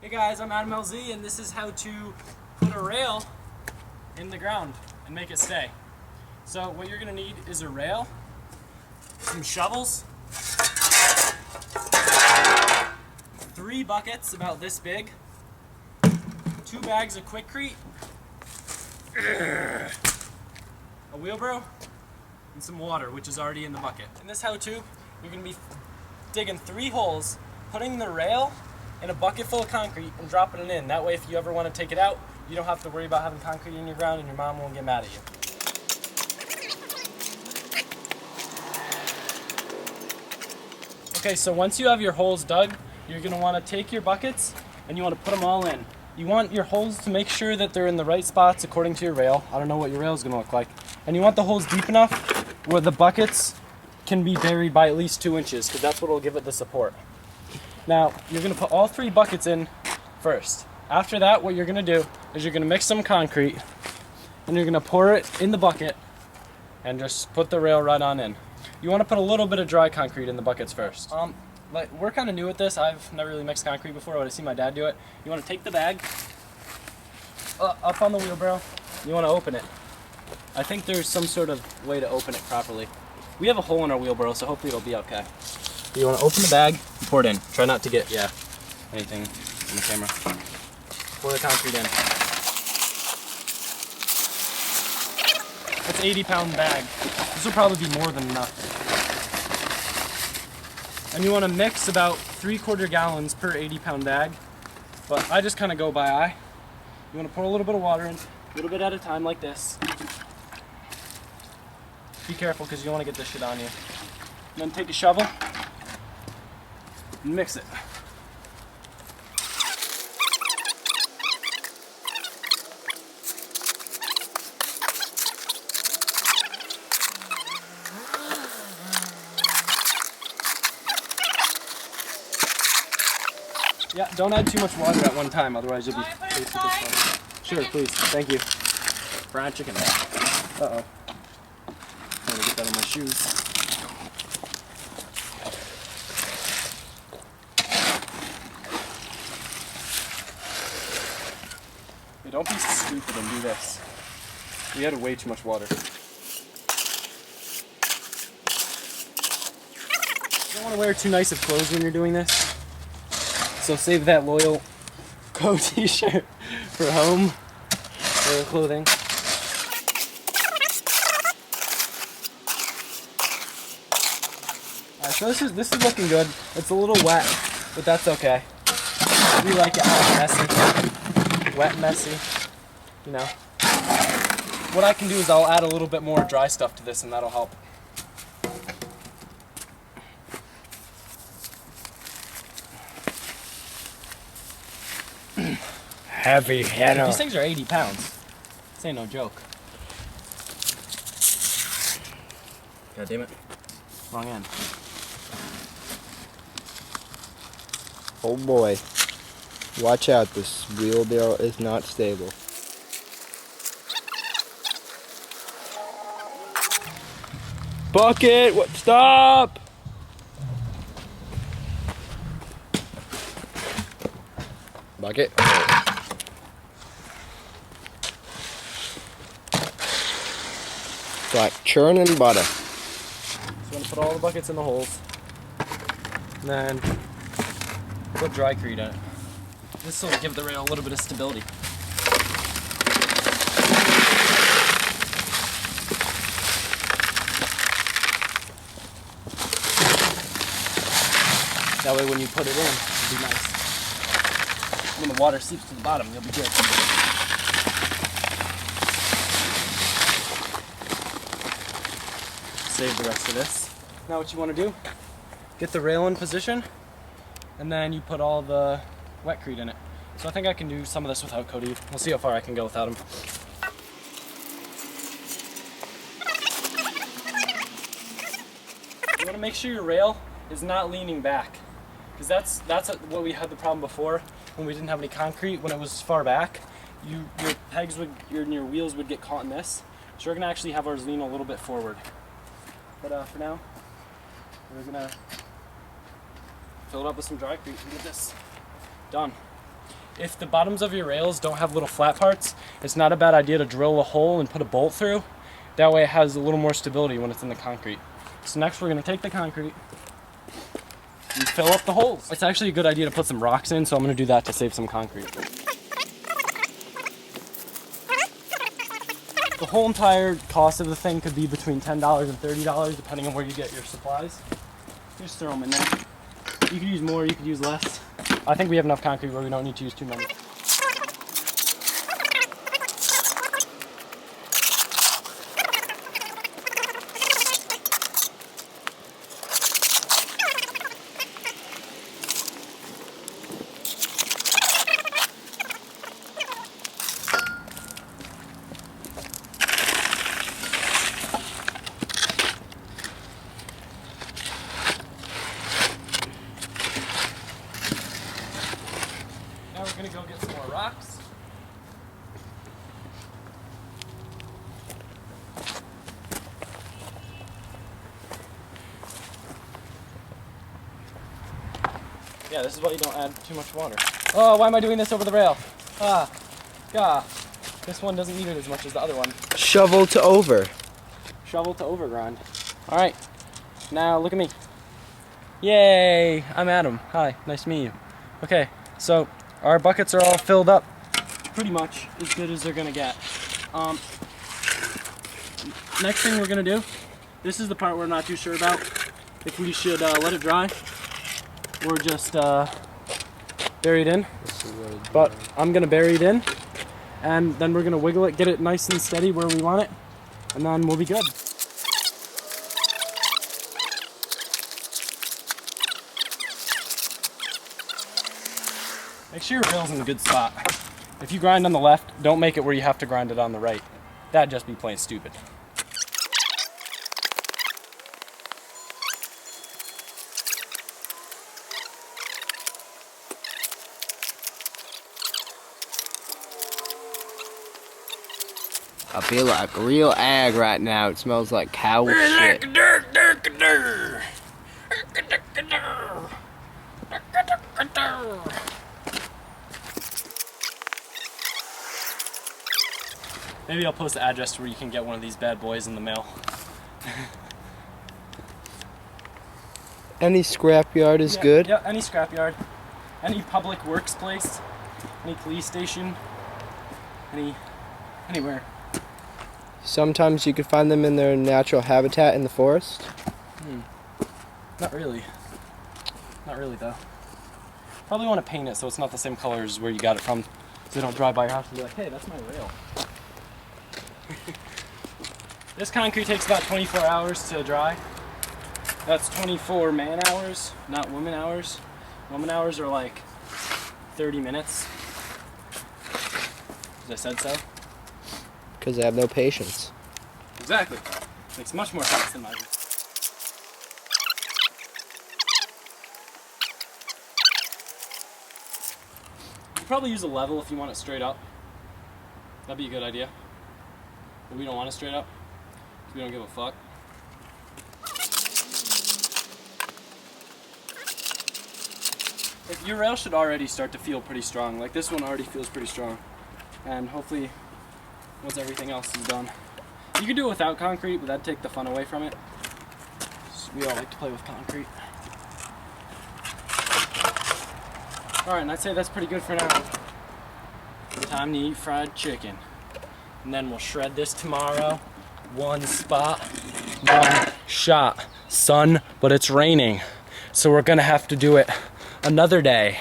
Hey guys, I'm Adam LZ and this is how to put a rail in the ground and make it stay. So what you're going to need is a rail, some shovels, 3 buckets about this big, 2 bags of Quickcrete, a wheelbarrow, and some water, which is already in the bucket. In this how-to, you're going to be digging 3 holes, putting the rail in a bucket full of concrete and dropping it in. That way if you ever want to take it out, you don't have to worry about having concrete in your ground and your mom won't get mad at you. Okay, so once you have your holes dug, you're going to want to take your buckets and you want to put them all in. You want your holes to make sure that they're in the right spots according to your rail. I don't know what your rail is going to look like. And you want the holes deep enough where the buckets can be buried by at least 2 inches, because that's what will give it the support. Now, you're going to put all 3 buckets in first. After that, what you're going to do is you're going to mix some concrete and you're going to pour it in the bucket and just put the rail right on in. You want to put a little bit of dry concrete in the buckets first. We're kind of new at this. I've never really mixed concrete before, but I've seen my dad do it. You want to take the bag up on the wheelbarrow. You want to open it. I think there's some sort of way to open it properly. We have a hole in our wheelbarrow, so hopefully it'll be okay. You want to open the bag and pour it in. Try not to get, anything on the camera. Pour the concrete in. That's an 80-pound bag. This will probably be more than enough. And you want to mix about 3/4 gallons per 80-pound bag, but I just kind of go by eye. You want to pour a little bit of water in, a little bit at a time like this. Be careful because you don't want to get this shit on you. And then take a shovel and mix it. Yeah, don't add too much water at one time, otherwise you'll be tasted this one. Sure, please. Thank you. Fried chicken. Uh-oh. I'm gonna get that on my shoes. Hey, don't be stupid and do this. We added way too much water. You don't want to wear too nice of clothes when you're doing this. So save that loyal Co t-shirt for home or clothing. Alright, so this is looking good. It's a little wet, but that's okay. We like it messy. Wet, messy. You know. What I can do is I'll add a little bit more dry stuff to this and that'll help. Heavy hitter. These things are 80 pounds. This ain't no joke. God damn it. Wrong end. Oh boy. Watch out, this wheelbarrow is not stable. Bucket! What? Stop! Bucket. It's like churning butter. So I'm going to put all the buckets in the holes. And then put dry concrete in it. This will give the rail a little bit of stability. That way when you put it in, it'll be nice. When the water seeps to the bottom, you'll be good. Save the rest of this. Now what you want to do, get the rail in position, and then you put all the wetcrete in it. So I think I can do some of this without Cody. We'll see how far I can go without him. You want to make sure your rail is not leaning back, because that's what we had the problem before when we didn't have any concrete. When it was far back, your pegs and your wheels would get caught in this. So we're gonna actually have ours lean a little bit forward. But for now, we're gonna fill it up with some dry concrete and get this done. if the bottoms of your rails don't have little flat parts, it's not a bad idea to drill a hole and put a bolt through. That way it has a little more stability when it's in the concrete. So next we're gonna take the concrete and fill up the holes. It's actually a good idea to put some rocks in, so I'm gonna do that to save some concrete. The whole entire cost of the thing could be between $10 and $30 depending on where you get your supplies. Just throw them in there. You could use more, you could use less. I think we have enough concrete where we don't need to use too many. Now we're gonna go get some more rocks. Yeah, this is why you don't add too much water. Oh, why am I doing this over the rail? Ah, gah. This one doesn't need it as much as the other one. Shovel to over. Shovel to overgrind. All right, now look at me. Yay, I'm Adam. Hi, nice to meet you. Okay, so our buckets are all filled up pretty much as good as they're gonna get. Next thing we're gonna do, this is the part we're not too sure about, if we should let it dry or just bury it in. But I'm gonna bury it in, and then we're gonna wiggle it, get it nice and steady where we want it, and then we'll be good. Make sure your rail's in a good spot. If you grind on the left, don't make it where you have to grind it on the right. That'd just be plain stupid. I feel like real ag right now. It smells like cow shit. Maybe I'll post the address to where you can get one of these bad boys in the mail. Any scrapyard is good. Yeah, any scrapyard, any public works place, any police station, anywhere. Sometimes you can find them in their natural habitat in the forest. Not really. Not really though. Probably want to paint it so it's not the same color as where you got it from, so they don't drive by your house and be like, hey, that's my rail. This concrete takes about 24 hours to dry. That's 24 man hours, not woman hours. Woman hours are like 30 minutes. Because I said so. Because they have no patience. Exactly. Makes much more sense than mine. You could probably use a level if you want it straight up. That'd be a good idea. But we don't want it straight up. So we don't give a fuck. Your rail should already start to feel pretty strong. Like this one already feels pretty strong. And hopefully, once everything else is done. You could do it without concrete, but that'd take the fun away from it. We all like to play with concrete. Alright, and I'd say that's pretty good for now. Time to eat fried chicken. And then we'll shred this tomorrow. One spot, one shot. Sun, but it's raining. So we're gonna have to do it another day.